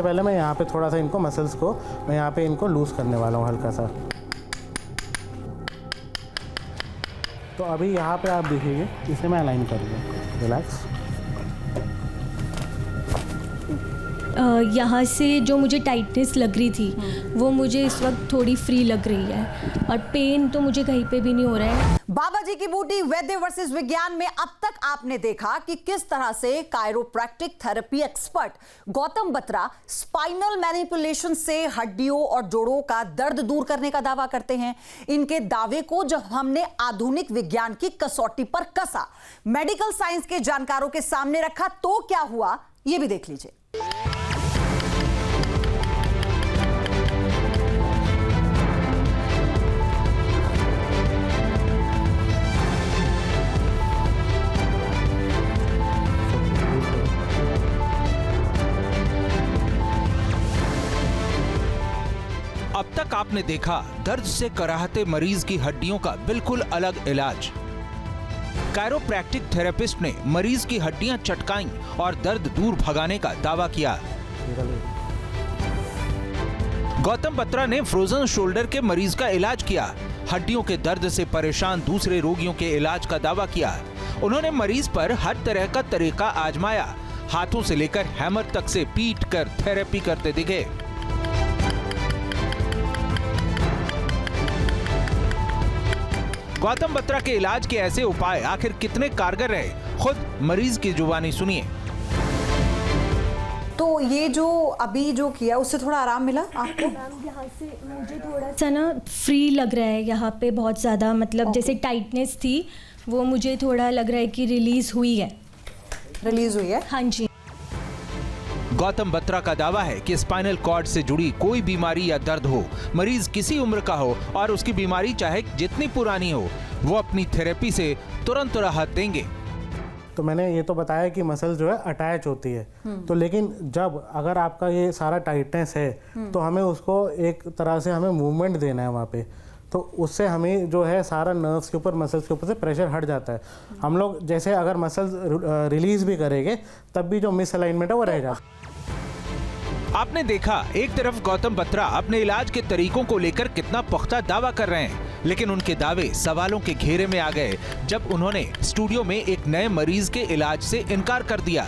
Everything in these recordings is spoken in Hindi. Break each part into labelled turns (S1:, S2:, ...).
S1: सबसे पहले मैं यहाँ पे थोड़ा सा इनको मसल्स को मैं यहाँ पे इनको लूज़ करने वाला हूँ हल्का सा। तो अभी यहाँ पे आप देखिए इसे मैं अलाइन करूँगा, रिलैक्स।
S2: यहाँ से जो मुझे टाइटनेस लग रही थी वो मुझे इस वक्त थोड़ी फ्री लग रही है और पेन तो मुझे कहीं पे भी नहीं हो रहा है।
S3: बाबा जी की बूटी वैद्य वर्सेस विज्ञान में अब तक आपने देखा कि किस तरह से chiropractic therapy expert Gautam Batra spinal manipulation से हड्डियों और जोड़ों का दर्द दूर करने का दावा करते हैं। इनके दावे को जब हमने आधुनिक विज्ञान की कसौटी पर कसा, मेडिकल साइंस के जानकारों के सामने रखा, तो क्या हुआ यह भी देख लीजिए।
S4: अब तक आपने देखा दर्द से कराहते मरीज की हड्डियों का बिल्कुल अलग इलाज। कायरोप्रैक्टिक थेरेपिस्ट ने मरीज की हड्डियां चटकाईं और दर्द दूर भगाने का दावा किया। गौतम बत्रा ने फ्रोजन शोल्डर के मरीज का इलाज किया। हड्डियों के दर्द से परेशान दूसरे रोगियों के इलाज का दावा किया। उन्होंने मरीज पर हर तरह का तरीका आजमाया, हाथों से लेकर हैमर तक से पीट कर थेरेपी करते दिखे। गौतम बत्रा के इलाज के ऐसे उपाय आखिर कितने कारगर रहे, खुद मरीज की जुबानी सुनिए।
S3: तो ये जो अभी जो किया उससे थोड़ा आराम मिला आपको?
S2: यहाँ से मुझे थोड़ा सा ना फ्री लग रहा है, यहाँ पे बहुत ज़्यादा मतलब जैसे टाइटनेस थी वो मुझे थोड़ा लग रहा है कि रिलीज हुई है।
S3: रिलीज हुई है?
S2: हाँ जी।
S4: गौतम बत्रा का दावा है कि स्पाइनल कॉर्ड से जुड़ी कोई बीमारी या दर्द हो, मरीज किसी उम्र का हो और उसकी बीमारी चाहे जितनी पुरानी हो, वो अपनी थेरेपी से तुरंत राहत देंगे।
S1: तो मैंने ये तो बताया कि मसल जो है अटैच होती है, तो लेकिन जब अगर आपका ये सारा टाइटनेस है तो हमें उसको एक तरह से हमें मूवमेंट देना है वहाँ पे, तो उससे हमें जो है सारा नर्व्स के ऊपर मसल्स के ऊपर से प्रेशर हट जाता है। हम लोग जैसे अगर मसल्स रिलीज भी करेंगे तब भी जो मिस अलाइनमेंट है वो रह जाता है।
S4: आपने देखा एक तरफ गौतम बत्रा अपने इलाज के तरीकों को लेकर कितना पुख्ता दावा कर रहे हैं, लेकिन उनके दावे सवालों के घेरे में आ गए जब उन्होंने स्टूडियो में एक नए मरीज के इलाज से इनकार कर दिया।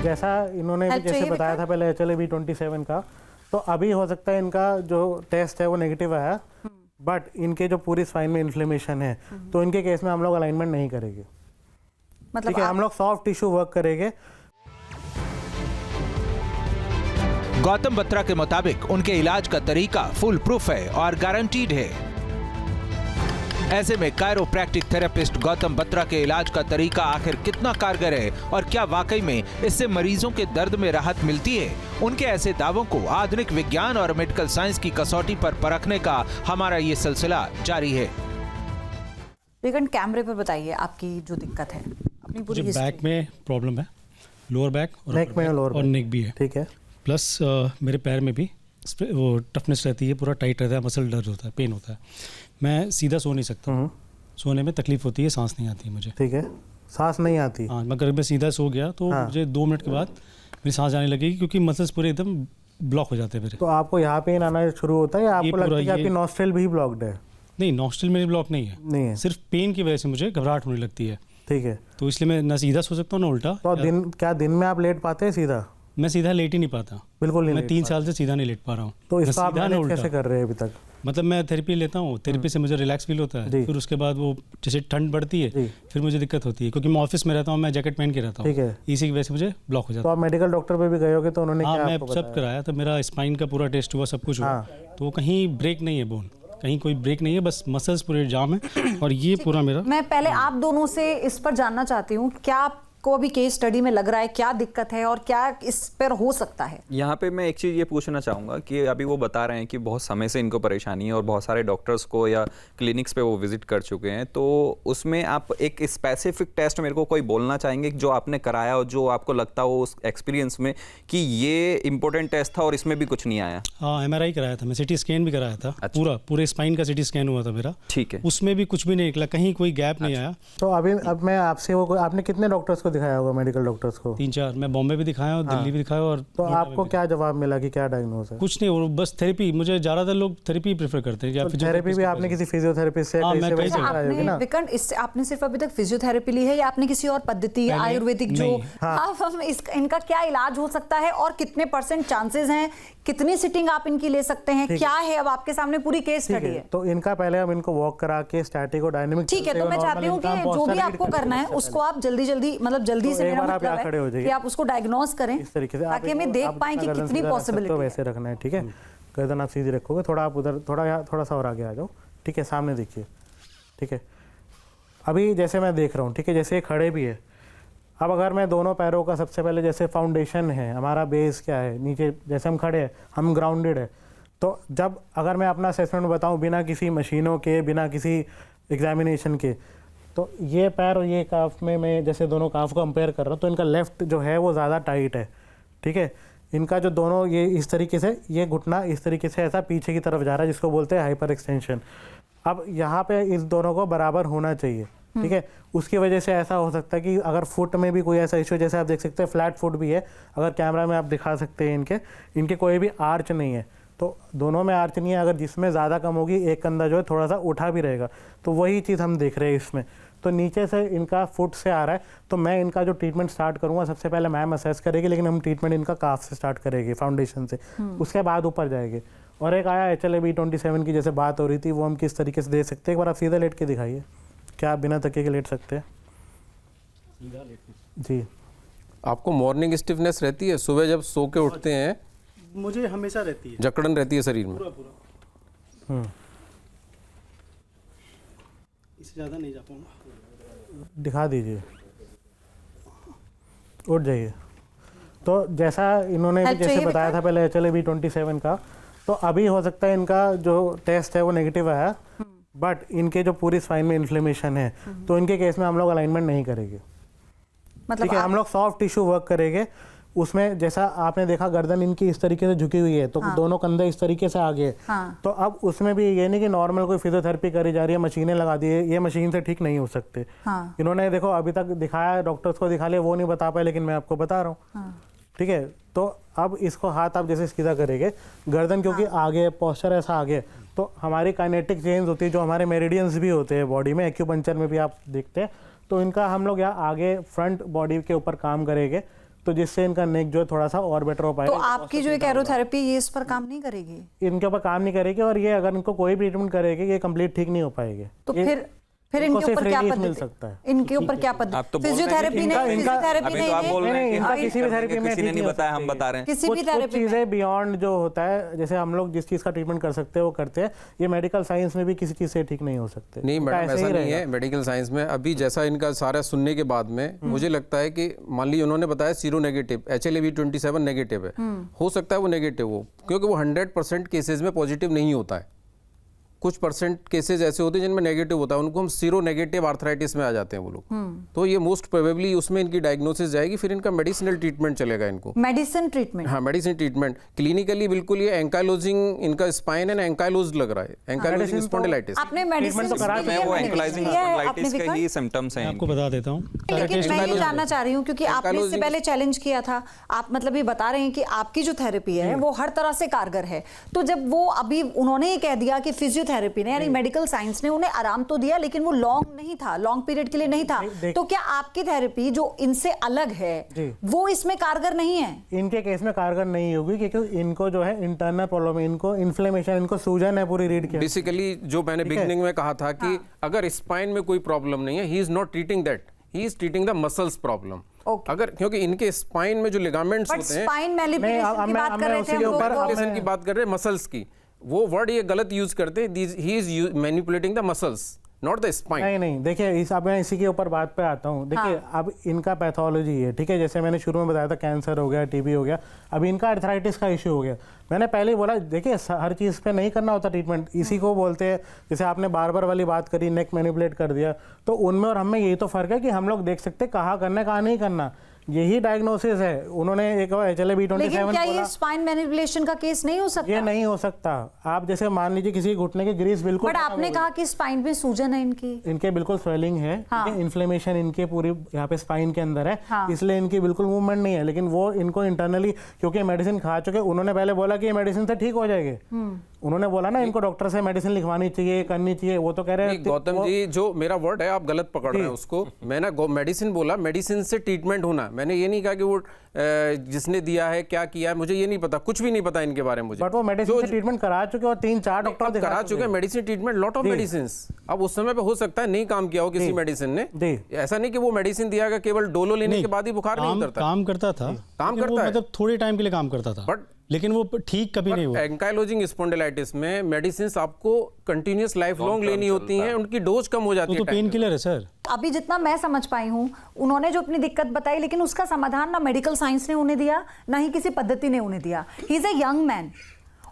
S1: जैसा इन्होंने भी जैसे बताया था पहले HLA-B27 का, तो अभी हो सकता है इनका जो टेस्ट है वो नेगेटिव आया, बट इनके जो पूरी स्पाइन में इन्फ्लेमेशन है तो इनके केस में हम लोग अलाइनमेंट नहीं करेंगे। मतलब ठीक है, हम लोग सॉफ्ट टिश्यू वर्क करेंगे।
S4: गौतम बत्रा के मुताबिक उनके इलाज का तरीका फुल प्रूफ है और गारंटीड है। ऐसे में कायरोप्रैक्टिक थेरेपिस्ट गौतम बत्रा के इलाज का तरीका आखिर कितना कारगर है और क्या वाकई में इससे मरीजों के दर्द में राहत मिलती है, उनके ऐसे दावों को आधुनिक विज्ञान और मेडिकल साइंस की कसौटी पर परखने का हमारा ये सिलसिला जारी है।
S3: लेकिन कैमरे पर बताइए आपकी जो दिक्कत है, अपनी पूरी
S5: मुझे बैक में प्रॉब्लम है, लोअर बैक और
S1: नेक में और
S5: नेक भी है,
S1: ठीक है।
S5: प्लस मेरे पैर में भी वो टफनेस रहती है, पूरा टाइट रहता है, मसल दर्द होता है, पेन होता है, मैं सीधा सो नहीं सकता, सोने में तकलीफ होती है, सांस नहीं आती मुझे।
S1: ठीक है, सांस नहीं आती?
S5: हाँ, मगर मैं सीधा सो गया तो मुझे 2 मिनट के बाद मेरी सांस आने लगेगी क्योंकि मसल्स पूरे एकदम ब्लॉक हो जाते हैं मेरे।
S1: तो आपको यहाँ पेन आना शुरू होता है या आपको लगता है कि आपकी नॉस्ट्रिल भी ब्लॉक्ड है?
S5: नहीं, नॉस्ट्रिल मेरी ब्लॉक नहीं है, सिर्फ पेन की वजह से मुझे घबराहट होने लगती है।
S1: ठीक है,
S5: तो इसलिए मैं ना सीधा सो सकता हूँ ना उल्टा।
S1: तो दिन में आप लेट पाते हैं सीधा?
S5: मैं सीधा लेट ही नहीं पाता,
S1: बिल्कुल नहीं।
S5: मैं 3 साल से सीधा नहीं लेट पा रहा हूँ।
S1: तो इसका आप कैसे कर रहे हैं अभी तक?
S5: मतलब मैं थेरेपी लेता हूँ, थेरेपी से मुझे रिलैक्स फील होता है, फिर उसके बाद वो जैसे ठंड बढ़ती है फिर मुझे दिक्कत होती है क्योंकि मैं ऑफिस में रहता हूँ, मैं जैकेट पहन के रहता हूँ,
S1: ठीक है,
S5: इसी की वजह से मुझे ब्लॉक हो जाता है।
S1: तो आप मेडिकल डॉक्टर पे भी गए होगे तो उन्होंने क्या
S5: मैं
S1: आपको
S5: सब कराया, तो मेरा स्पाइन का पूरा टेस्ट हुआ, सब कुछ हुआ, तो कहीं ब्रेक नहीं है, बोन कहीं कोई ब्रेक नहीं है, बस मसल्स पूरे जाम है और ये पूरा मेरा।
S3: मैं पहले आप दोनों से इस पर जानना चाहती हूँ, क्या आपको अभी केस स्टडी में लग रहा है क्या दिक्कत है और क्या इस पर हो सकता है?
S6: यहाँ पे मैं एक चीज़ ये पूछना चाहूँगा कि अभी वो बता रहे हैं कि बहुत समय से इनको परेशानी है और बहुत सारे डॉक्टर्स को या क्लिनिक्स पे वो विजिट कर चुके हैं, तो उसमें आप एक स्पेसिफिक टेस्ट मेरे को कोई बोलना चाहेंगे जो आपने कराया और जो आपको लगता हो उस एक्सपीरियंस में कि ये इंपॉर्टेंट टेस्ट था और इसमें भी कुछ नहीं आया?
S5: हाँ, MRI कराया था मैं, CT स्कैन भी कराया था। अच्छा। पूरे स्पाइन का CT स्कैन हुआ था मेरा।
S6: ठीक है,
S5: उसमें भी कुछ भी नहीं निकला, कहीं कोई गैप नहीं आया।
S1: तो अब मैं आपसे वो आपने कितने डॉक्टर्स को दिखाया होगा मेडिकल डॉक्टर्स को?
S5: 3-4 मैं बॉम्बे भी दिखाया और दिल्ली भी दिखाया और
S1: तो आपको क्या जवाब मिला कि क्या डायग्नोज है?
S5: कुछ नहीं, और बस थेरेपी। मुझे ज़्यादातर लोग थेरेपी प्रेफर करते हैं कि आप
S1: थेरेपी भी आपने किसी फिजियोथेरेपिस्ट से
S5: हाँ, मैं कहीं से
S3: आपने विकट इससे आपने सिर्फ अभी तक फिजियोथेरेपी ली है या आपने किसी और पद्धति आयुर्वेदिक जो आप हम इनका क्या इलाज हो सकता है और कितने % चांसेस हैं, कितनी सिटिंग आप इनकी ले सकते हैं, क्या है? अब आपके सामने पूरी केस स्टडी है।
S1: तो इनका पहले हम इनको वॉक करा के स्टैटिक और डायनेमिक,
S3: ठीक है, तो मैं चाहती हूँ कि जो भी आपको करना है उसको आप जल्दी मतलब जल्दी से मेरा मतलब है कि आप उसको डायग्नोज करें
S1: इस तरीके से,
S3: ताकि हमें देख पाएं कि कितनी पॉसिबिलिटी है।
S1: वैसे रखना है, ठीक है? गर्दन आप सीधी रखोगे, थोड़ा आप उधर थोड़ा सा और आगे आ जाओ, ठीक है? सामने देखिए, ठीक है? अभी जैसे मैं देख रहा हूँ, ठीक है, जैसे खड़े भी है। अब अगर मैं दोनों पैरों का सबसे पहले जैसे फाउंडेशन है, हमारा बेस क्या है, नीचे जैसे हम खड़े हैं, हम ग्राउंडेड है, तो जब अगर मैं अपना असेसमेंट बताऊं बिना किसी मशीनों के, बिना किसी एग्जामिनेशन के, तो ये पैर और ये काफ में मैं जैसे दोनों काफ को कंपेयर कर रहा हूँ, तो इनका लेफ्ट जो है वो ज़्यादा टाइट है, ठीक है? इनका जो दोनों ये इस तरीके से, ये घुटना इस तरीके से ऐसा पीछे की तरफ जा रहा है, जिसको बोलते हैं हाइपर एक्सटेंशन। अब यहाँ पे इस दोनों को बराबर होना चाहिए, ठीक है? उसकी वजह से ऐसा हो सकता है कि अगर फुट में भी कोई ऐसा इशू, जैसे आप देख सकते हैं फ्लैट फुट भी है, अगर कैमरा में आप दिखा सकते हैं, इनके कोई भी आर्च नहीं है, तो दोनों में आर्च नहीं है। अगर जिसमें ज़्यादा कम होगी, एक कंधा जो है थोड़ा सा उठा भी रहेगा, तो वही चीज़ हम देख रहे हैं इसमें। तो नीचे से इनका फुट से आ रहा है, तो मैं इनका जो ट्रीटमेंट स्टार्ट करूँगा, सबसे पहले मैम असेस करेगी, लेकिन हम ट्रीटमेंट इनका काफ से स्टार्ट करेंगे, फाउंडेशन से, उसके बाद ऊपर जाएंगे। और एक आया HLA-B27 की जैसे बात हो रही थी, वो हम किस तरीके से दे सकते हैं? एक बार आप सीधा लेट के दिखाइए, क्या आप बिना तकिए के लेट सकते हैं? जी।
S7: आपको मॉर्निंग स्टिफनेस रहती है? सुबह जब सो के उठते हैं?
S5: मुझे हमेशा रहती है,
S7: जकड़न रहती है शरीर में?
S5: इससे ज़्यादा नहीं जा पाऊंगा।
S1: दिखा दीजिए, उठ जाइए। तो जैसा इन्होंने भी जैसे बताया था पहले HLA-B27 का, तो अभी हो सकता है इनका जो टेस्ट है वो नेगेटिव आया, बट इनके जो पूरी स्पाइन में इन्फ्लेमेशन है, तो इनके केस में हम लोग अलाइनमेंट नहीं करेंगे,
S3: मतलब
S1: ठीक है? हम लोग सॉफ्ट टिश्यू वर्क करेंगे। उसमें जैसा आपने देखा गर्दन इनकी इस तरीके से झुकी हुई है, तो दोनों कंधे इस तरीके से आगे है, तो अब उसमें भी ये नहीं कि नॉर्मल कोई फिजियोथेरेपी करी जा रही है, मशीनें लगा दी है, ये मशीन से ठीक नहीं हो सकते। इन्होंने देखो अभी तक दिखाया, डॉक्टर्स को दिखा लिया, वो नहीं बता पाए, लेकिन मैं आपको बता रहा हूँ, ठीक है? तो अब इसको हाथ आप जैसे सीधा करेंगे, गर्दन क्योंकि आगे, पोस्चर ऐसा आगे, तो हमारी काइनेटिक चेंज होती है, जो हमारे मेरिडियंस भी होते हैं बॉडी में, एक्यूपंक्चर में भी आप देखते हैं, तो इनका हम लोग यहाँ आगे फ्रंट बॉडी के ऊपर काम करेंगे, तो जिससे इनका नेक जो है थोड़ा सा और बेटर हो पाएगा।
S3: तो आपकी जो एक एरोथेरेपी ये इस पर काम नहीं करेगी?
S1: इनके ऊपर काम नहीं करेगी, और ये अगर इनको कोई भी ट्रीटमेंट करेगी, ये कंप्लीट ठीक नहीं हो पाएगी।
S3: तो फिर इनके ऊपर क्या पद्धति
S1: मिल सकता है?
S3: इनके ऊपर क्या पद्धति? फिजियोथेरेपी नहीं, फिजियोथेरेपी नहीं
S6: आप बोल रहे हैं
S1: इनका किसी भी थेरेपी में
S6: किसी ने नहीं बताया, हम बता रहे हैं।
S3: किसी भी
S1: कुछ
S3: थेरेपी में
S1: चीजें बियॉन्ड जो होता है, जैसे हम लोग जिस चीज का ट्रीटमेंट कर सकते हैं वो करते हैं, ये मेडिकल साइंस में भी किसी चीज से ठीक नहीं हो सकते।
S7: नहीं मैडम, ऐसा नहीं है मेडिकल साइंस में। अभी जैसा इनका सारा सुनने के बाद में मुझे लगता है कि मान लीजिए उन्होंने बताया सीरो नेगेटिव, HLA-B27 नेगेटिव है, हो सकता है वो नेगेटिव हो, क्योंकि वो 100% केसेज में पॉजिटिव नहीं होता है। कुछ % केसेज ऐसे होते हैं जिनमें नेगेटिव होता है, उनको हम सीरो नेगेटिव आर्थराइटिस में आ जाते हैं वो लोग। तो ये मोस्ट प्रोबेबली उसमें इनकी डायग्नोसिस जाएगी, फिर इनका मेडिसिनल ट्रीटमेंट चलेगा इनको।
S3: Medicine treatment?
S7: हाँ, मेडिसिन ट्रीटमेंट। क्लिनिकली बिल्कुल ये एंकाइलोजिंग, इनका स्पाइन है एंकाइलोज लग रहा है, एंकाइलोजिंग स्पॉन्डिलाइटिस।
S3: आपने मेडिसिन
S6: वो एंकाइलोजिंग स्पॉन्डिलाइटिस के ही सिम्टम्स हैं।
S5: आपको बता देता हूँ,
S3: लेकिन मैं ये जानना चाह रही हूँ, क्योंकि आपने इससे पहले चैलेंज किया था, आप मतलब ये बता रहे हैं कि आपकी जो थेरेपी है वो हर तरह से कारगर है, तो जब वो अभी उन्होंने ये कह दिया कि फिजियोथेरेपी ने यानी मेडिकल साइंस ने उन्हें आराम तो दिया, लेकिन वो लॉन्ग नहीं था, लॉन्ग पीरियड के लिए नहीं था, तो क्या आपकी थेरेपी जो इनसे अलग है वो इसमें कारगर नहीं है?
S1: इनके केस में कारगर नहीं होगी, क्योंकि इनको जो है इंटरनल प्रॉब्लम है, इनको इन्फ्लेमेशन, इनको सूजन है पूरी रीढ़ के।
S7: बेसिकली जो मैंने बिगिनिंग में कहा था कि अगर स्पाइन में कोई प्रॉब्लम नहीं है, he is not treating that, he is treating the muscles problem. अगर क्योंकि इनके स्पाइन में जो लिगामेंट्स होते हैं,
S3: स्पाइन मैनिपुलेशन की बात कर रहे थे हम,
S7: की बात कर रहे हैं मसल्स की, वो वर्ड ये गलत यूज करते हैं, he is manipulating the muscles not the spine.
S1: नहीं, देखिए अब मैं इसी के ऊपर बात पे आता हूँ। देखिए अब इनका पैथोलॉजी है, ठीक है, जैसे मैंने शुरू में बताया था कैंसर हो गया, TB हो गया, अब इनका आर्थराइटिस का इशू हो गया। मैंने पहले ही बोला, देखिए हर चीज़ पे नहीं करना होता ट्रीटमेंट, इसी को बोलते हैं, जैसे आपने बार वाली बात करी, नेक मैनिपुलेट कर दिया, तो उनमें और हमें यही तो फर्क है कि हम लोग देख सकते हैं कहाँ करना है कहाँ नहीं करना। यही डायग्नोसिस है। उन्होंने एक HLA-B27
S3: लेकिन क्या ये
S1: बोला,
S3: स्पाइन मैनिपुलेशन का केस नहीं हो सकता?
S1: ये नहीं हो सकता। आप जैसे मान लीजिए किसी घुटने की ग्रीस बिल्कुल,
S3: बट आपने कहा कि स्पाइन पे सूजन है इनकी।
S1: इनके बिल्कुल स्वेलिंग है,
S3: हाँ।
S1: इन्फ्लेमेशन इनके पूरी यहाँ पे स्पाइन के अंदर है,
S3: हाँ।
S1: इसलिए इनकी बिल्कुल मूवमेंट नहीं है। लेकिन वो इनको इंटरनली, क्योंकि मेडिसिन खा चुके, उन्होंने पहले बोला कि ये मेडिसिन से ठीक हो जाएंगे। उन्होंने बोला ना इनको डॉक्टर से मेडिसिन लिखवानी चाहिए, करनी चाहिए, वो तो कह रहे हैं।
S7: गौतम जी, जो मेरा वर्ड है आप गलत पकड़ रहे हैं उसको। मैंने मेडिसिन बोला, मेडिसिन से ट्रीटमेंट होना। मैंने ये नहीं कहा कि वो जिसने दिया है क्या किया है, मुझे ये नहीं पता, कुछ भी नहीं पता इनके बारे में मुझे।
S1: बट वो मेडिसिन से ट्रीटमेंट करा चुके और 3-4 डॉक्टर
S7: करा चुके हैं medicine treatment, lot of medicine. अब उस समय पे हो सकता है नहीं काम किया हो किसी मेडिसिन ने। ऐसा नहीं कि वो मेडिसिन दिया गया केवल डोलो लेने के बाद ही बुखार नहीं उतरता।
S5: काम करता था,
S7: काम करता है,
S5: मतलब थोड़े टाइम के लिए काम करता था,
S7: बट
S5: लेकिन वो ठीक कभी नहीं हुआ।
S7: एंकाइलोजिंग स्पॉन्डिलाइटिस में मेडिसिन आपको कंटिन्यूअस लाइफ लॉन्ग लेनी होती हैं, उनकी डोज कम हो जाती है।
S5: तो पेन किलर है सर।
S3: अभी जितना मैं समझ पाई हूँ, उन्होंने जो अपनी दिक्कत बताई, लेकिन उसका समाधान ना मेडिकल साइंस ने उन्हें दिया, ना ही किसी पद्धति ने उन्हें दिया। He is a young man,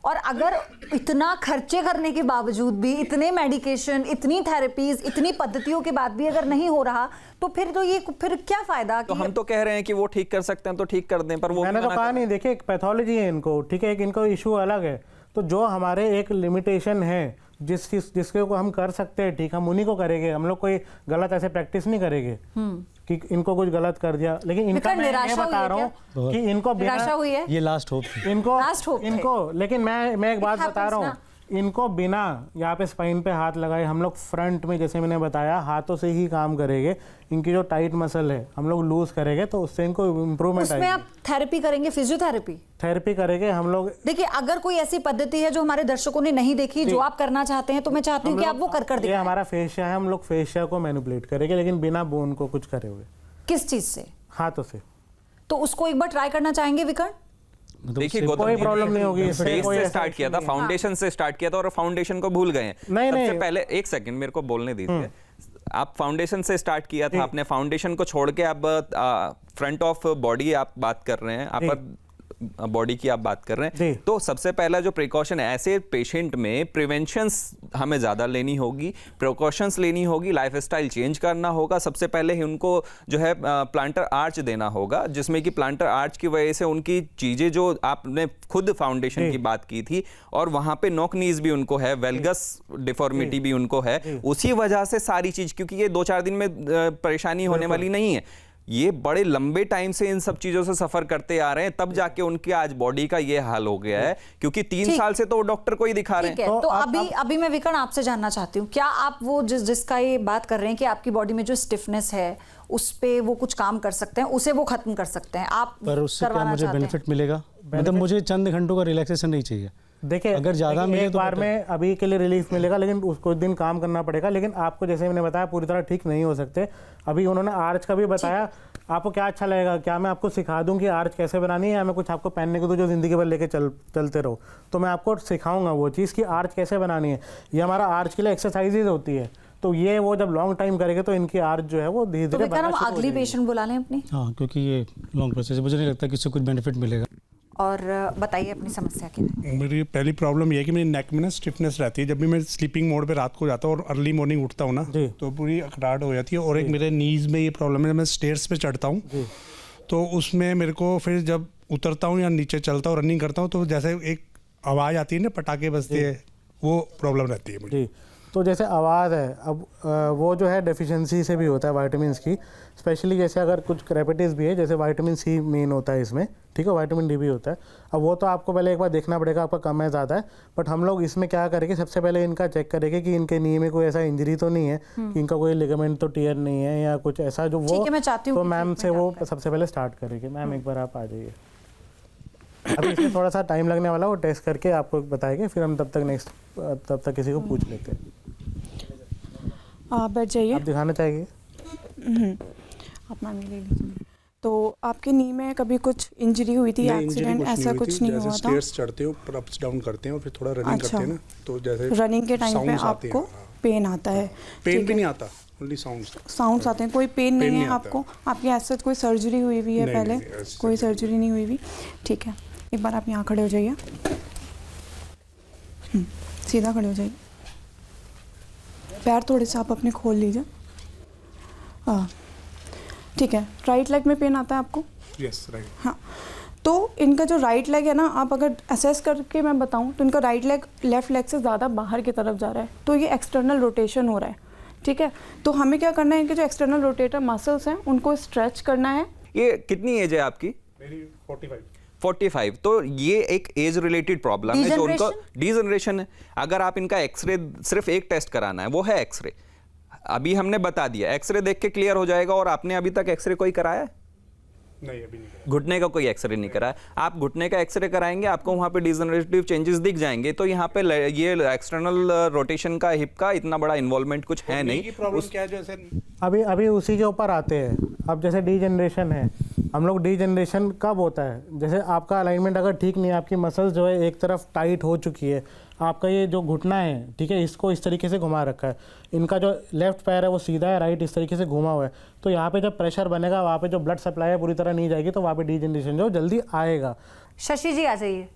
S3: और अगर इतना खर्चे करने के बावजूद भी, इतने मेडिकेशन, इतनी थेरेपीज, इतनी पद्धतियों के बाद भी अगर नहीं हो रहा, तो फिर क्या फायदा?
S6: तो हम तो कह रहे हैं कि वो ठीक कर सकते हैं तो ठीक कर दें, पर वो
S1: मैंने तो कहा नहीं। देखिए, एक पैथोलॉजी है इनको, ठीक है, एक इनको इशू अलग है। तो जो हमारे एक लिमिटेशन है, जिसके को हम कर सकते हैं, ठीक, हम उन्हीं को करेंगे। हम लोग कोई गलत ऐसे प्रैक्टिस नहीं करेंगे कि इनको कुछ गलत कर दिया। लेकिन इनका मैं ये बता रहा हूँ कि इनको
S3: निराशा हुई है,
S5: ये लास्ट होप थी
S1: इनको। लेकिन मैं एक बात बता रहा हूँ, इनको बिना यहाँ पे स्पाइन पे हाथ लगाए हम लोग फ्रंट में, जैसे मैंने बताया, हाथों से ही काम करेंगे। इनकी जो टाइट मसल है हम लोग लूज करेंगे, तो उससे इनको इम्प्रूवमेंट आएगी।
S3: उसमें आप थेरेपी करेंगे, फिजियोथेरेपी
S1: करेंगे हम लोग।
S3: देखिए, अगर कोई ऐसी पद्धति है जो हमारे दर्शकों ने नहीं देखी, जो आप करना चाहते हैं, तो मैं चाहती हूँ कि आप वो कर दिखाएं।
S1: ये हमारा फेशिया है, हम लोग फेशिया को मैनिपुलेट करेंगे, लेकिन बिना बोन को कुछ करे हुए।
S3: किस चीज से?
S1: हाथों से।
S3: तो उसको एक बार ट्राई करना चाहेंगे विकर्ण?
S6: देखिए,
S1: कोई प्रॉब्लम नहीं होगी।
S6: बेस से स्टार्ट किया था, फाउंडेशन से स्टार्ट किया था, और फाउंडेशन को भूल गए हैं। सबसे पहले एक सेकंड मेरे को बोलने दीजिए। आप फाउंडेशन से स्टार्ट किया था, आपने फाउंडेशन को छोड़ के अब फ्रंट ऑफ बॉडी आप बात कर रहे हैं, आप बॉडी की आप बात कर रहे हैं। तो सबसे पहला जो प्रिकॉशन है, ऐसे पेशेंट में प्रिवेंशंस हमें ज़्यादा लेनी होगी, प्रिकॉशंस लेनी होगी, लाइफस्टाइल चेंज करना होगा। सबसे पहले ही उनको जो है प्लांटर आर्च देना होगा, जिसमें कि प्लांटर आर्च की वजह से उनकी चीज़ें, जो आपने खुद फाउंडेशन की बात की थी, और वहाँ पे नॉक नीज भी उनको है, वेलगस डिफॉर्मिटी भी उनको है, उसी वजह से सारी चीज़, क्योंकि ये 2-4 दिन में परेशानी होने वाली नहीं है। ये बड़े लंबे टाइम से इन सब चीजों से सफर करते आ रहे हैं, तब जाके उनके आज बॉडी का ये हाल हो गया है, क्योंकि 3 साल से तो डॉक्टर को ही दिखा रहे हैं।
S3: तो अभी मैं विकर्ण आपसे जानना चाहती हूँ, क्या आप वो जिसका ये बात कर रहे हैं कि आपकी बॉडी में जो स्टिफनेस है, उस पे वो कुछ काम कर सकते हैं, उसे वो खत्म कर सकते हैं? आप
S5: पर उससे क्या मुझे बेनिफिट मिलेगा? मतलब मुझे चंद घंटों का रिलैक्सेशन नहीं चाहिए।
S1: देखिए, अगर ज्यादा मिले तो बार में अभी के लिए रिलीफ मिलेगा, लेकिन उसको दिन काम करना पड़ेगा। लेकिन आपको, जैसे मैंने बताया, पूरी तरह ठीक नहीं हो सकते। अभी उन्होंने आर्च का भी बताया। आपको क्या अच्छा लगेगा? क्या मैं आपको सिखा दूं कि आर्च कैसे बनानी है, या मैं कुछ आपको पहनने को दूं जो जिंदगी भर लेके चलते रहो? तो मैं आपको सिखाऊंगा वो चीज़ कि आर्च कैसे बनानी है। ये हमारा आर्च के लिए एक्सरसाइजेज होती है, तो ये वो जब लॉन्ग टाइम करेंगे तो इनकी आर्च जो है वो धीरे-धीरे बनना शुरू हो जाएगी।
S3: अगली पेशेंट बुला लें अपनी।
S5: हाँ, क्योंकि ये लॉन्ग प्रोसेस है, मुझे नहीं लगता कि इससे कुछ बेनिफिट मिलेगा।
S3: और बताइए अपनी समस्या क्या है?
S8: मेरी पहली प्रॉब्लम ये है कि मेरी नेक में ना स्टिफनेस रहती है। जब भी मैं स्लीपिंग मोड पे रात को जाता हूँ और अर्ली मॉर्निंग उठता हूँ ना, तो पूरी अकड़ाहट हो जाती है। और एक मेरे नीज में ये प्रॉब्लम है, मैं स्टेयर्स पे चढ़ता हूँ तो उसमें मेरे को फिर जब उतरता हूँ या नीचे चलता हूँ, रनिंग करता हूँ, तो जैसे एक आवाज़ आती है ना, पटाखे बजते हैं, वो प्रॉब्लम रहती है मुझे।
S1: तो जैसे आवाज़ है, अब वो जो है डेफिशिएंसी से भी होता है विटामिन की, स्पेशली जैसे अगर कुछ क्रेपेटिस भी है, जैसे विटामिन सी मेन होता है इसमें, ठीक है, विटामिन डी भी होता है। अब वो तो आपको पहले एक बार देखना पड़ेगा आपका कम है ज़्यादा है। बट हम लोग इसमें क्या करेंगे, सबसे पहले इनका चेक करेंगे कि इनके नी में कोई ऐसा इंजरी तो नहीं है, कि इनका कोई लिगामेंट तो टियर नहीं है या कुछ ऐसा, जो वो तो मैम से वो सबसे पहले स्टार्ट करेंगे। मैम एक बार आप आ जाइए। अभी इसमें थोड़ा सा टाइम लगने वाला, वो टेस्ट करके आपको बताएंगे, फिर हम तब तक किसी को पूछ लेते हैं।
S9: आप बैठ जाइए।
S1: आप दिखाना चाहिए?
S9: आप मान ले लीजिए। तो आपके नी में कभी कुछ इंजरी हुई थी, एक्सीडेंट ऐसा कुछ नहीं हुआ था?
S8: स्टेयर्स चढ़ते हो, अप्स डाउन करते हैं और फिर थोड़ा रनिंग करते हैं ना, तो जैसे
S9: रनिंग के टाइम पे आपको पेन आता है?
S8: पेन भी नहीं आता, ओनली साउंड्स
S9: आते हैं। कोई पेन नहीं है आपको? आपकी ऐसा कोई सर्जरी हुई हुई है पहले? कोई सर्जरी नहीं हुई हुई, ठीक है। एक बार आप यहाँ खड़े हो जाइए, सीधा खड़े हो जाइए। पैर थोड़े से आप अपने खोल लीजिए। ठीक है, राइट लेग में पेन आता है आपको?
S8: Yes right.
S9: हाँ, तो इनका जो राइट लेग है ना, आप अगर असेस करके मैं बताऊं तो इनका राइट लेग लेफ्ट लेग से ज़्यादा बाहर की तरफ जा रहा है, तो ये एक्सटर्नल रोटेशन हो रहा है। ठीक है, तो हमें क्या करना है, इनके जो एक्सटर्नल रोटेटर मसल्स हैं उनको स्ट्रेच करना है।
S6: ये कितनी एज है आपकी?
S8: मेरी 45।
S6: 45। तो ये एक एज रिलेटेड प्रॉब्लम है जो उनको डीजनरेशन है। अगर आप इनका एक्सरे, सिर्फ एक टेस्ट कराना है, वो है एक्सरे। अभी हमने बता दिया, एक्सरे देख के क्लियर हो जाएगा। और आपने अभी तक एक्सरे कोई कराया है?
S8: नहीं, अभी नहीं कराया।
S6: घुटने का कोई एक्सरे नहीं कराया। आप घुटने का एक्सरे कराएंगे, आपको वहां पे डिजनरेटिव चेंजेस दिख जाएंगे। तो यहाँ पे ये एक्सटर्नल रोटेशन का हिप का इतना बड़ा इन्वॉल्वमेंट कुछ है नहीं।
S8: प्रॉब्लम क्या है जो ऐसे
S1: अभी उसी के ऊपर आते हैं। अब जैसे डीजनरेशन है, हम लोग डीजनरेशन कब होता है, जैसे आपका अलाइनमेंट अगर ठीक नहीं है, आपकी मसल्स जो है एक तरफ टाइट हो चुकी है, आपका ये जो घुटना है, ठीक है, इसको इस तरीके से घुमा रखा है, इनका जो लेफ्ट पैर है वो सीधा है, राइट इस तरीके से घुमा हुआ है, तो यहाँ पे जब प्रेशर बनेगा, वहाँ पे जो ब्लड सप्लाई है पूरी तरह नहीं जाएगी, तो वहाँ पे डीजनरेशन जो जल्दी आएगा।
S3: शशि जी आ जाइए,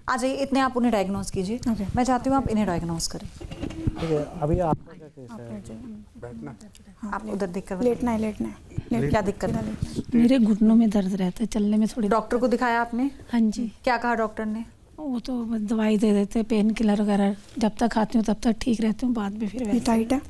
S3: आ जाइए, इतने आप उन्हें डायग्नोस कीजिए। मैं चाहती हूँ आप इन्हें डायग्नोस करें।
S1: ठीक है, अभी आपका क्या केस है?
S8: बैठना।
S3: आप उधर देख कर
S9: लेटना है।
S3: क्या दिक्कत है?
S10: मेरे घुटनों में दर्द रहता है, चलने में थोड़ी।
S3: डॉक्टर को दिखाया आपने?
S10: हाँ जी।
S3: क्या कहा डॉक्टर ने?
S10: वो तो दवाई दे देते, पेन किलर वगैरह, जब तक खाती हूँ तब तक ठीक रहती हूँ, बाद में फिर वैसे।
S9: टाइट है।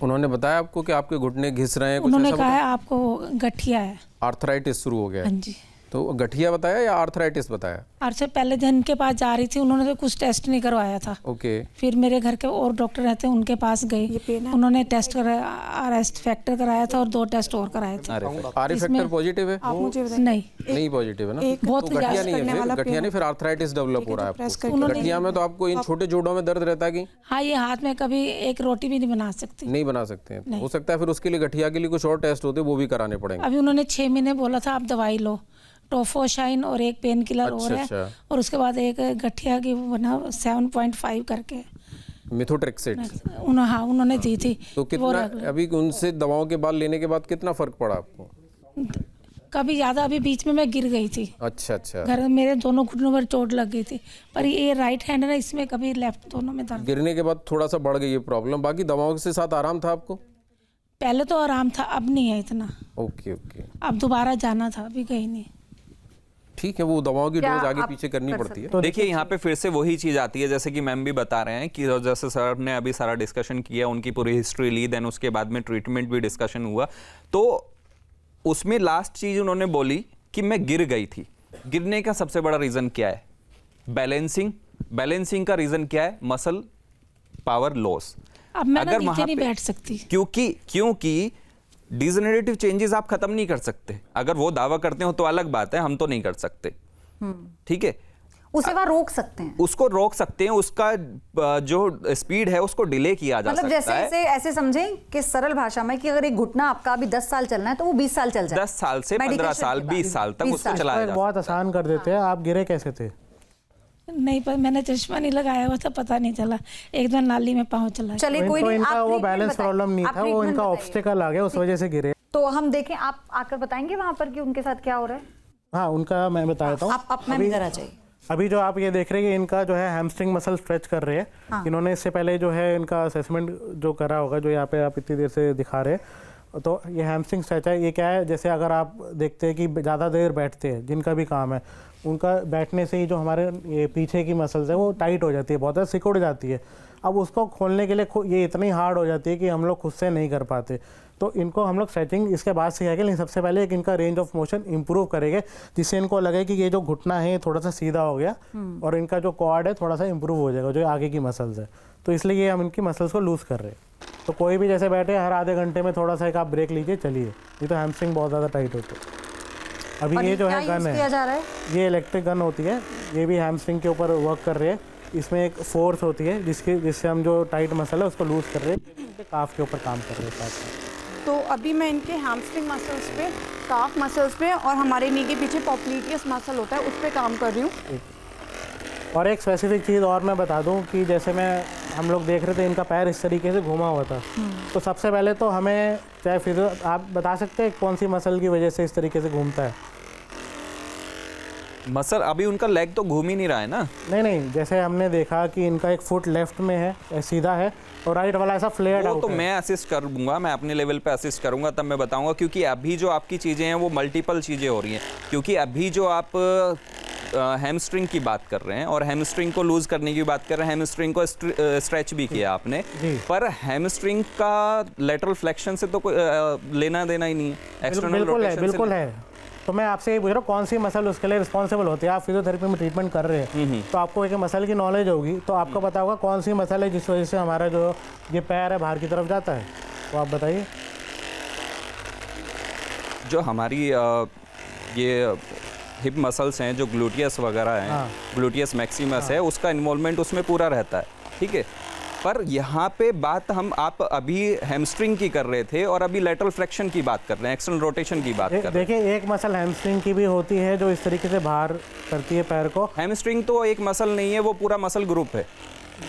S7: उन्होंने बताया आपको कि आपके घुटने घिस रहे हैं?
S10: उन्होंने कहा है आपको गठिया है।
S7: आर्थराइटिस शुरू हो गया है?
S10: हाँ जी।
S7: तो गठिया बताया या आर्थराइटिस बताया?
S10: से पहले दिन के पास जा रही थी, उन्होंने तो कुछ टेस्ट नहीं करवाया था।
S7: ओके।
S10: फिर मेरे घर के और डॉक्टर रहते हैं, उनके पास गई, उन्होंने टेस्ट कराया, आरएस फैक्टर कराया था और 2 टेस्ट और कराए थे।
S7: आरएस फैक्टर पॉजिटिव है?
S9: आप मुझे
S10: नहीं
S7: पॉजिटिव है ना?
S10: बहुत
S7: तो गठिया नहीं है, फिर गठिया नहीं, फिर आर्थराइटिस डेवलप हो रहा है आपको। गठिया में तो आपको इन छोटे जोड़ों में दर्द रहता है कि?
S10: हाँ, ये हाथ में कभी एक रोटी भी नहीं बना सकती।
S7: नहीं बना सकते हैं। हो सकता है फिर उसके लिए गठिया के लिए कुछ और टेस्ट होते हैं, वो भी कराने पड़ेंगे।
S10: अभी उन्होंने 6 महीने बोला था आप दवाई लो, टोफोशाइन और एक पेन किलर और है, और उसके बाद एक गठिया की वो बना 7.5 करके
S7: मिथोट्रेक्सेट
S10: उन्होंने दी थी।
S7: तो कितना अभी उनसे दवाओं के बाद लेने के बाद कितना फर्क पड़ा आपको?
S10: कभी ज़्यादा, अभी बीच में मैं गिर गई थी।
S7: अच्छा।
S10: घर में मेरे दोनों घुटनों पर चोट लग गई थी, पर ये राइट हैंड है ना, इसमें कभी लेफ्ट, दोनों में दर्द।
S7: गिरने के बाद थोड़ा सा बढ़ गई ये प्रॉब्लम, बाकी दवाओं के साथ आराम था आपको?
S10: पहले तो आराम था, अब नहीं है इतना।
S7: ओके।
S10: अब दोबारा जाना था, अभी गई नहीं।
S7: ठीक है, वो दवाओं की डोज आगे पीछे करनी पड़ती है।
S6: तो देखिए यहाँ पे फिर से वही चीज आती है, जैसे कि मैम भी बता रहे हैं कि जैसे सर ने अभी सारा डिस्कशन किया, उनकी पूरी हिस्ट्री ली, देन उसके बाद में ट्रीटमेंट भी डिस्कशन हुआ, तो उसमें लास्ट चीज उन्होंने बोली कि मैं गिर गई थी। गिरने का सबसे बड़ा रीजन क्या है? बैलेंसिंग का रीजन क्या है? Muscle power loss.
S10: अब मैं नीचे नहीं बैठ सकती,
S6: क्योंकि डिजेनरेटिव चेंजेस आप खत्म नहीं कर सकते। अगर वो दावा करते हो तो अलग बात है, हम तो नहीं कर सकते। ठीक है,
S3: उसे वह रोक सकते हैं,
S6: उसको रोक सकते हैं, उसका जो स्पीड है उसको डिले किया जा सकता है।
S3: मतलब जैसे ऐसे समझें कि सरल भाषा में कि अगर एक घुटना आपका अभी 10 साल चलना है तो वो 20 साल चल जाए।
S6: 10 साल से 15 साल 20 साल तक उसको चलाया जा।
S1: बहुत आसान कर देते हैं। आप गिरे कैसे थे?
S10: नहीं, पर मैंने चश्मा नहीं लगाया हुआ था, पता नहीं चला, एक बार नाली में पाँव चला।
S3: चलिए कोई नहीं,
S1: इनका वो बैलेंस प्रॉब्लम नहीं था, वो इनका ऑब्स्टेकल आ गया, उस वजह से गिरे।
S3: तो हम देखें, आप आकर बताएंगे वहां पर कि उनके साथ क्या हो रहा है?
S1: हाँ, उनका मैं बता देता हूँ।
S3: आप अपना इधर आ जाइए।
S1: अभी जो आप ये देख रहे हैं, इनका जो है हैमस्ट्रिंग मसल स्ट्रेच कर रहे हैं। हाँ। इन्होंने इससे पहले जो है इनका असेसमेंट जो करा होगा, जो यहाँ पे आप इतनी देर से दिखा रहे हैं, तो ये हैमस्ट्रिंग स्ट्रेच है। ये क्या है, जैसे अगर आप देखते हैं कि ज़्यादा देर बैठते हैं, जिनका भी काम है, उनका बैठने से ही जो हमारे ये पीछे की मसल्स है वो टाइट हो जाती है, बहुत ज़्यादा सिकुड़ जाती है। अब उसको खोलने के लिए ये इतनी हार्ड हो जाती है कि हम लोग खुद से नहीं कर पाते। तो इनको हम लोग स्ट्रेचिंग इसके बाद सिखाएंगे, लेकिन सबसे पहले एक इनका रेंज ऑफ मोशन इंप्रूव करेंगे, जिससे इनको लगे कि ये जो घुटना है थोड़ा सा सीधा हो गया और इनका जो क्वाड है थोड़ा सा इंप्रूव हो जाएगा, जो आगे की मसल्स है। तो इसलिए ये हम इनकी मसल्स को लूज़ कर रहे हैं। तो कोई भी जैसे बैठे हर आधे घंटे में थोड़ा सा एक आप ब्रेक लीजिए, चलिए, ये तो हैमस्ट्रिंग बहुत ज़्यादा टाइट होती है। अभी ये जो है गन है, ये इलेक्ट्रिक गन होती है, ये भी हैमस्ट्रिंग के ऊपर वर्क कर रही है। इसमें एक फोर्स होती है जिससे हम जो टाइट मसल है उसको लूज़ कर रहे हैं, काफ के ऊपर काम कर रहे हैं साथ।
S9: तो अभी मैं इनके हैमस्ट्रिंग मसल्स पे, काफ मसल्स पे और हमारे नी के पीछे पॉप्लिटियस मसल होता है, उस पे काम कर रही हूँ।
S1: और एक स्पेसिफिक चीज़ और मैं बता दूं कि जैसे हम लोग देख रहे थे, इनका पैर इस तरीके से घुमा हुआ था। तो सबसे पहले तो हमें चाहे फिर आप बता सकते हैं कौन सी मसल की वजह से इस तरीके से घूमता है?
S6: मसल अभी उनका लेग तो घूम ही नहीं रहा है ना।
S1: नहीं, जैसे हमने देखा कि इनका एक फुट लेफ्ट में है सीधा है और राइट वाला ऐसा फ्लेयर्ड आउट
S6: तो
S1: है।
S6: मैं असिस्ट करूंगा, मैं अपने लेवल पे असिस्ट करूंगा, तब मैं बताऊंगा। क्योंकि अभी जो आपकी चीज़ें हैं वो मल्टीपल चीज़ें हो रही हैं। क्योंकि अभी जो आप हैमस्ट्रिंग की बात कर रहे हैं और हैमस्ट्रिंग को लूज करने की बात कर रहे हैं, हैमस्ट्रिंग को स्ट्रेच भी किया आपने, पर हैमस्ट्रिंग का लेटरल फ्लेक्शन से तो कोई लेना देना ही नहीं है, एक्सटर्नल रोटेशन से।
S1: बिल्कुल है। तो मैं आपसे ये पूछ रहा हूँ कौन सी मसल उसके लिए रिस्पॉन्सिबल होती है। आप फिजियोथेरेपी में ट्रीटमेंट कर रहे हैं तो आपको एक मसल की नॉलेज होगी, तो आपको पता होगा कौन सी मसल है जिस वजह से हमारा जो ये पैर है बाहर की तरफ जाता है। तो आप बताइए।
S6: जो हमारी ये हिप मसल्स हैं, जो ग्लूटियस वगैरह हैं, ग्लूटियस मैक्सिमस है, उसका इन्वॉल्वमेंट उसमें पूरा रहता है, ठीक है। पर यहाँ पे बात आप अभी हैमस्ट्रिंग की कर रहे थे और अभी लेटरल फ्लेक्शन की बात कर रहे हैं, एक्सटर्नल रोटेशन की बात कर रहे हैं।
S1: देखिए, एक मसल हैमस्ट्रिंग की भी होती है जो इस तरीके से बाहर करती है पैर को।
S6: हैमस्ट्रिंग तो एक मसल नहीं है, वो पूरा मसल ग्रुप है।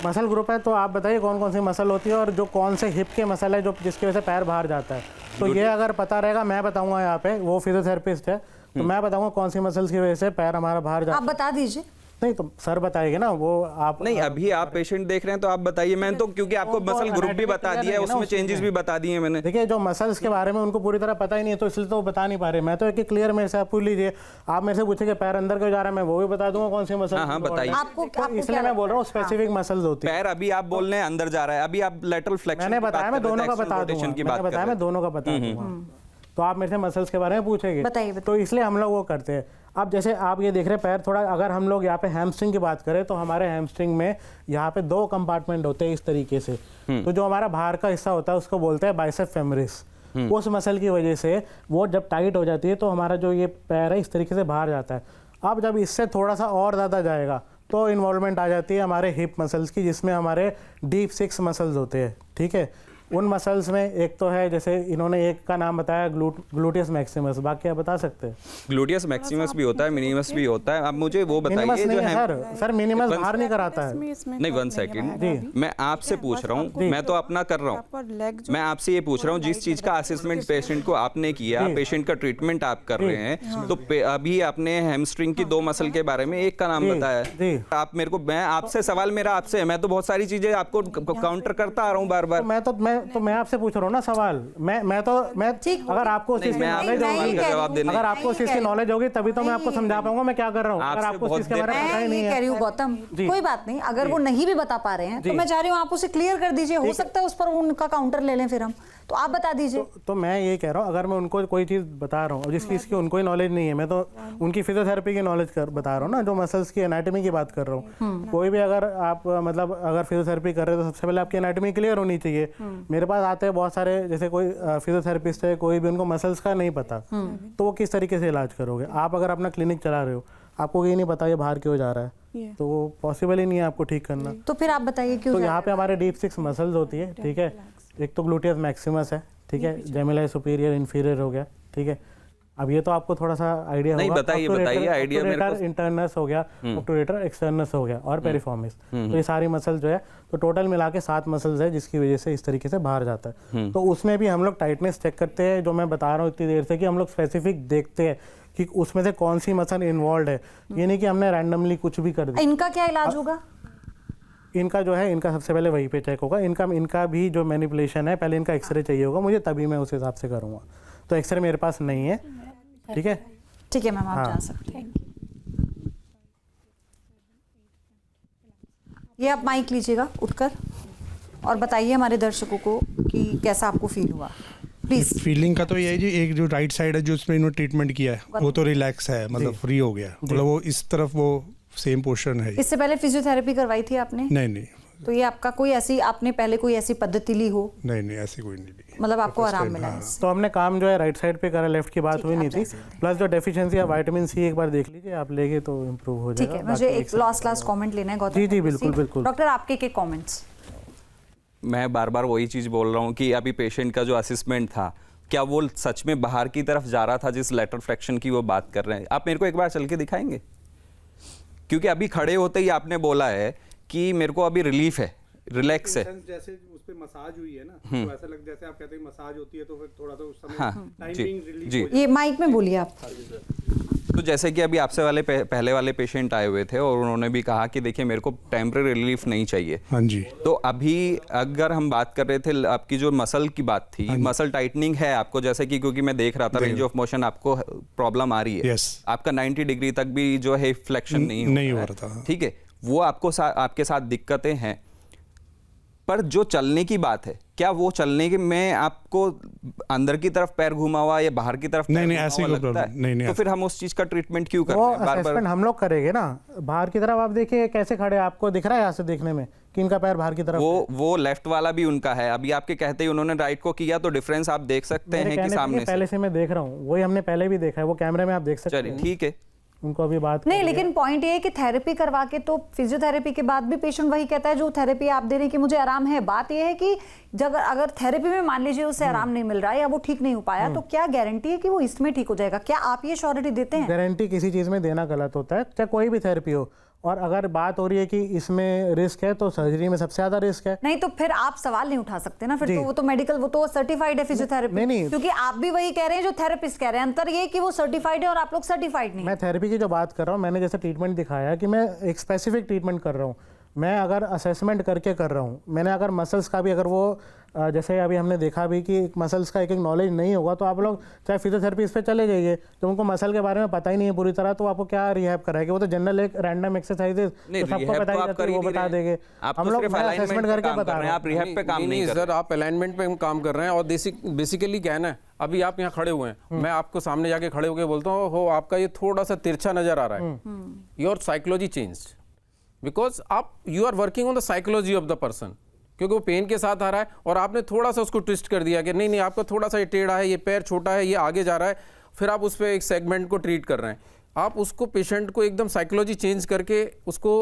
S1: मसल ग्रुप है, तो आप बताइए कौन कौन सी मसल होती है और जो कौन से हिप के मसल है जो जिसकी वजह से पैर बाहर जाता है। तो ये अगर पता रहेगा, मैं बताऊंगा यहाँ पे, वो फिजियोथेरेपिस्ट है तो मैं बताऊंगा कौन सी मसल्स की वजह से पैर हमारा बाहर जाता है।
S3: आप बता दीजिए।
S1: नहीं तो सर बताएंगे ना, वो आप
S6: नहीं, अभी आप पेशेंट देख रहे हैं तो आप बताइए। मैंने तो क्योंकि आपको मसल ग्रुप भी बता दिया है, उसमें चेंजेस भी बता दिए मैंने।
S1: देखिए, जो मसल्स के बारे में उनको पूरी तरह पता ही नहीं है तो इसलिए तो बता नहीं पा रहे। मैं तो एक क्लियर मेरे से आप पूछ लीजिए, आप मेरे से पूछे कि पैर अंदर क्यों जा रहा है, मैं वो भी बता दूंगा कौन सी मसल।
S6: हाँ, बताइए।
S1: इसलिए मैं बोल रहा हूँ स्पेसिफिक मसल्स होती है।
S6: पैर अभी आप बोल रहे हैं अंदर जा रहा है, अभी आप लेटरल फ्लेक्शन
S1: मैंने बताया, मैं दोनों का बता दूंगा, मैं दोनों का बता दूंगा। तो आप मेरे से मसल्स के बारे में पूछेंगे, तो इसलिए हम लोग वो करते हैं। अब जैसे आप ये देख रहे हैं पैर थोड़ा, अगर हम लोग यहाँ पे हैमस्ट्रिंग की बात करें तो हमारे हैमस्ट्रिंग में यहाँ पे 2 कंपार्टमेंट होते हैं इस तरीके से। तो जो हमारा बाहर का हिस्सा होता है उसको बोलते हैं बाइसेप फेमोरिस। उस मसल की वजह से वो जब टाइट हो जाती है तो हमारा जो ये पैर है इस तरीके से बाहर जाता है। अब जब इससे थोड़ा सा और ज़्यादा जाएगा तो इन्वॉल्वमेंट आ जाती है हमारे हिप मसल्स की, जिसमें हमारे डीप 6 मसल्स होते हैं, ठीक है। उन मसल्स में एक तो है, जैसे इन्होंने एक का नाम बताया ग्लूटियस मैक्सिमस, बाकी आप बता सकते हैं।
S6: ग्लूटियस मैक्सिमस भी होता है, मिनिमस भी होता है। अब मुझे वो बताइए जो है
S1: सर मिनिमस बाहर नहीं कराता है।
S6: नहीं, 1 सेकंड, मैं आपसे पूछ रहा हूँ, मैं तो अपना कर रहा हूँ। मैं आपसे ये पूछ रहा हूँ, जिस चीज का असेसमेंट पेशेंट को आपने किया, पेशेंट का ट्रीटमेंट आप कर रहे हैं, तो अभी आपने हैमस्ट्रिंग की 2 मसल के बारे में एक का नाम बताया। आप मेरे को, मैं आपसे सवाल मेरा आपसे है, मैं तो बहुत सारी चीजें आपको काउंटर करता आ रहा हूँ बार बार।
S1: तो मैं आपसे पूछ रहा हूँ ना सवाल। मैं अगर आपको उस चीज की नॉलेज होगी, अगर आपको उस चीज की नॉलेज होगी तभी तो मैं आपको समझा पाऊंगा मैं क्या कर रहा हूँ। अगर आपको उस चीज के बारे में पता ही नहीं है।
S3: कह रही हूँ गौतम, कोई बात नहीं, अगर वो नहीं भी बता पा रहे हैं तो मैं चाह रही हूँ आप उसे क्लियर कर दीजिए। हो सकता है उस पर उनका काउंटर ले लें, फिर हम तो आप बता दीजिए।
S1: तो मैं ये कह रहा हूँ, अगर मैं उनको कोई चीज़ बता रहा हूँ और जिस चीज़ की उनको ही नॉलेज नहीं है, मैं तो उनकी फिजियोथेरेपी की नॉलेज बता रहा हूँ ना, जो मसल्स की एनाटॉमी की बात कर रहा हूँ। कोई भी अगर आप मतलब अगर फिजियोथेरेपी कर रहे हो तो सबसे पहले आपकी एनाटॉमी क्लियर होनी चाहिए। मेरे पास आते हैं बहुत सारे, जैसे कोई फिजियोथेरेपिस्ट है, कोई भी उनको मसल्स का नहीं पता, तो वो किस तरीके से इलाज करोगे। आप अगर अपना क्लिनिक चला रहे हो, आपको ये नहीं पता ये बाहर क्यों जा रहा है, तो वो पॉसिबल ही नहीं है आपको ठीक करना।
S3: तो फिर आप बताइए क्यों।
S1: तो यहाँ पे हमारे डीप 6 मसल्स होती है, ठीक है। एक तो ग्लूटियस मैक्सिमस है, ठीक है, जेमिलाई सुपीरियर इंफीरियर हो गया, ठीक है। अब ये तो आपको थोड़ा सा आइडिया
S6: नहीं,
S1: होगा।
S6: बताइए आइडिया मेरे को।
S1: इंटरनस हो गया, ऑब्टूरेटर एक्सटर्नस हो गया और पेरिफॉर्मिस। तो ये सारी मसल जो है, तो टोटल मिला के 7 मसल्स है जिसकी वजह से इस तरीके से बाहर जाता है। तो उसमें भी हम लोग टाइटनेस चेक करते हैं, जो मैं बता रहा हूँ इतनी देर से, कि हम लोग स्पेसिफिक देखते हैं कि उसमें से कौन सी मसल इन्वॉल्व है। ये नहीं कि हमने रैंडमली कुछ भी कर दिया।
S3: इनका क्या इलाज होगा?
S1: इनका जो है, इनका सबसे पहले वहीं पे चेक होगा। इनका भी जो मैनिपुलेशन है, पहले इनका एक्सरे चाहिए होगा मुझे, तभी मैं उस हिसाब से करूँगा। तो एक्सरे मेरे पास नहीं है, ठीक है।
S3: ठीक है मैम, आप जा सकते हैं। ये आप माइक लीजिएगा उठकर और बताइए हमारे दर्शकों को कि कैसा आपको फील हुआ, प्लीज।
S8: फीलिंग का तो ये है जी, एक जो राइट साइड है जो उसमें इन्होंने ट्रीटमेंट किया है वो तो रिलैक्स है, मतलब फ्री हो गया, मतलब वो इस तरफ वो सेम पोर्शन है।
S3: इससे पहले फिजियोथेरेपी करवाई थी आपने?
S8: नहीं।
S3: तो ये आपका कोई ऐसी, आपने पहले कोई ऐसी पद्धति ली हो?
S8: नहीं, ऐसी कोई नहीं ली।
S3: मतलब आपको आराम मिला है?
S1: तो हमने काम जो है राइट साइड पे करा, लेफ्ट की बात हुई नहीं थी। प्लस जो डेफिशिएंसी है विटामिन सी, एक बार देख लीजिए आप, लेके तो इम्प्रूव हो जाएगा।
S3: ठीक है, मुझे एक लास्ट कमेंट लेना है गौतम।
S1: जी बिल्कुल।
S3: डॉक्टर, आपके के कमेंट्स?
S6: मैं बार बार वही चीज़ बोल रहा हूँ कि अभी पेशेंट का जो असेसमेंट था, क्या वो सच में बाहर की तरफ जा रहा था जिस लेटरल फ्लेक्शन की वो बात कर रहे हैं? आप मेरे को एक बार चल के दिखाएंगे? क्योंकि अभी खड़े होते ही आपने बोला है कि मेरे को अभी रिलीफ है, रिलैक्स है।
S8: जैसे उस पे मसाज हुई है ना, तो ऐसा लग, जैसे आप कहते हैं मसाज होती है तो फिर थोड़ा तो उस समय टाइमिंग रिलीफ।
S3: ये माइक में बोलिए आप।
S6: तो जैसे कि अभी आपसे वाले पहले वाले पेशेंट आए हुए थे और उन्होंने भी कहा कि देखिए मेरे को टेम्परेरी रिलीफ नहीं चाहिए।
S8: हाँ जी।
S6: तो अभी अगर हम बात कर रहे थे, आपकी जो मसल की बात थी, मसल टाइटनिंग है आपको, जैसे कि क्योंकि मैं देख रहा था रेंज ऑफ मोशन आपको प्रॉब्लम आ रही है, आपका 90 डिग्री तक भी जो है फ्लेक्शन नहीं हो रहा था, ठीक है, वो आपको आपके साथ दिक्कतें हैं। पर जो चलने की बात है, क्या वो चलने के में आपको अंदर की तरफ पैर घुमा हुआ या बाहर की तरफ
S8: नहीं ऐसी कोई प्रॉब्लम नहीं।
S6: तो फिर हम उस चीज का ट्रीटमेंट क्यों कर रहे हैं?
S1: बार-बार हम लोग करेंगे ना। बाहर की तरफ आप देखिए कैसे खड़े, आपको दिख रहा है यहाँ से देखने में कि इनका पैर बाहर की तरफ,
S6: वो लेफ्ट वाला भी उनका है। अभी आपके कहते ही उन्होंने राइट को किया, तो डिफरेंस आप देख सकते हैं कि सामने से
S1: पहले से मैं देख रहा हूँ, वही हमने पहले भी देखा है, वो कैमरे में आप देख सकते हैं।
S6: चलिए ठीक है,
S1: उनको अभी बात
S3: नहीं, लेकिन पॉइंट ये है कि थेरेपी करवा के तो फिजियोथेरेपी के बाद भी पेशेंट वही कहता है जो थेरेपी आप दे रहे हैं कि मुझे आराम है। बात ये है कि जब अगर थेरेपी में मान लीजिए उसे आराम नहीं मिल रहा है या वो ठीक नहीं हो पाया, तो क्या गारंटी है कि वो इसमें ठीक हो जाएगा? क्या आप ये श्योरिटी देते हैं?
S1: गारंटी किसी चीज में देना गलत होता है, चाहे कोई भी थेरेपी हो। और अगर बात हो रही है कि इसमें रिस्क है, तो सर्जरी में सबसे ज्यादा रिस्क है।
S3: नहीं तो फिर आप सवाल नहीं उठा सकते ना, फिर तो वो तो मेडिकल, वो तो सर्टिफाइड है फिजियोथेरेपी।
S1: नहीं,
S3: क्योंकि आप भी वही कह रहे हैं जो थेरेपिस्ट कह रहे हैं। अंतर ये कि वो सर्टिफाइड है और आप लोग सर्टिफाइड नहीं।
S1: मैं थेरेपी की जो बात कर रहा हूँ, मैंने जैसे ट्रीटमेंट दिखाया कि मैं एक स्पेसिफिक ट्रीटमेंट कर रहा हूँ। मैं अगर असेसमेंट करके कर रहा हूँ, मैंने अगर मसल्स का भी, अगर वो जैसे अभी हमने देखा भी कि मसल्स का एक नॉलेज नहीं होगा, तो आप लोग चाहे फिजियोथेरेपी इस पे चले जाइए, तो उनको मसल के बारे में पता ही नहीं है पूरी तरह, तो आपको क्या रिहैब कराएंगे? वो तो जनरल एक रैंडम एक्सरसाइजेस तो सबको बताई जाती है, वो बता देंगे। हम लोग असेसमेंट करके बता रहे हैं।
S6: आप रिहैब पे काम नहीं कर
S7: सर, आप अलाइनमेंट पे काम कर रहे हैं। और बेसिकली क्या है ना, अभी आप यहाँ खड़े हुए हैं, मैं आपको सामने जाके खड़े होकर बोलता हूँ, हो आपका ये थोड़ा सा तिरछा नजर आ रहा है, योर साइकोलॉजी चेंज, बिकॉज आप you are working on the psychology of the person, क्योंकि वो पेन के साथ आ रहा है और आपने थोड़ा सा उसको ट्विस्ट कर दिया कि नहीं आपका थोड़ा सा ये टेढ़ा है, ये पैर छोटा है, ये आगे जा रहा है, फिर आप उस पर एक सेगमेंट को ट्रीट कर रहे हैं। आप उसको पेशेंट को एकदम साइकोलॉजी चेंज करके उसको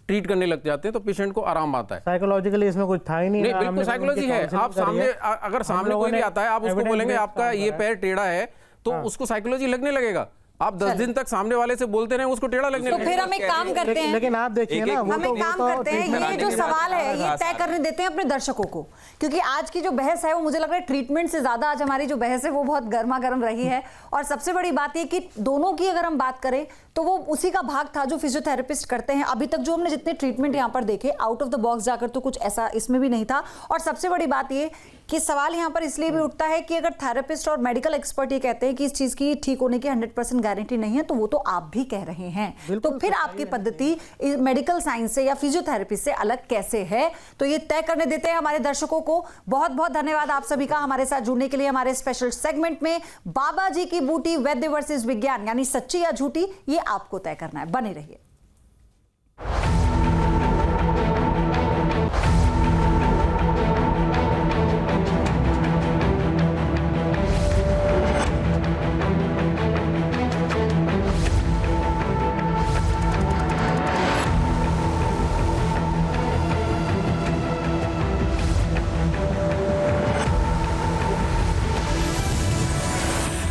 S7: ट्रीट करने लग जाते हैं, तो पेशेंट को आराम आता है।
S1: साइकोलॉजिकली इसमें कुछ था ही नहीं।
S7: नहीं, बिल्कुल साइकोलॉजी है। आप सामने, अगर सामने कोई भी आता है, आप उसको बोलेंगे आपका ये पैर टेढ़ा है, तो उसको साइकोलॉजी लगने लगेगा। आप 10 दिन तक सामने वाले से बोलते रहे, उसको टेढ़ा लगने लगेगा।
S3: तो फिर हम एक काम करते हैं,
S1: लेकिन आप देखिए ना,
S3: हम एक काम करते हैं, ये जो सवाल है ये तय करने देते हैं अपने दर्शकों को, क्योंकि आज की जो बहस है वो मुझे लग रहा है ट्रीटमेंट से ज्यादा आज हमारी जो बहस है वो बहुत गर्मा गर्म रही है। और सबसे बड़ी बात ये कि दोनों की अगर हम बात करें तो वो उसी का भाग था जो फिजियोथेरेपिस्ट करते हैं। अभी तक जो हमने जितने ट्रीटमेंट यहाँ पर देखे, आउट ऑफ द बॉक्स जाकर तो कुछ ऐसा इसमें भी नहीं था। और सबसे बड़ी बात ये कि सवाल यहाँ पर इसलिए भी उठता है कि अगर थेरेपिस्ट और मेडिकल एक्सपर्ट ये कहते हैं कि इस चीज की ठीक होने की 100% गारंटी नहीं है, तो वो तो आप भी कह रहे हैं, तो फिर आपकी पद्धति मेडिकल साइंस से या फिजियोथेरेपी से अलग कैसे है? तो ये तय करने देते हैं हमारे दर्शकों को। बहुत बहुत धन्यवाद आप सभी का हमारे साथ जुड़ने के लिए। हमारे स्पेशल सेगमेंट में बाबा जी की बूटी, वैद्य वर्सेस विज्ञान, यानी सच्ची या झूठी, ये आपको तय करना है। बने रहिए।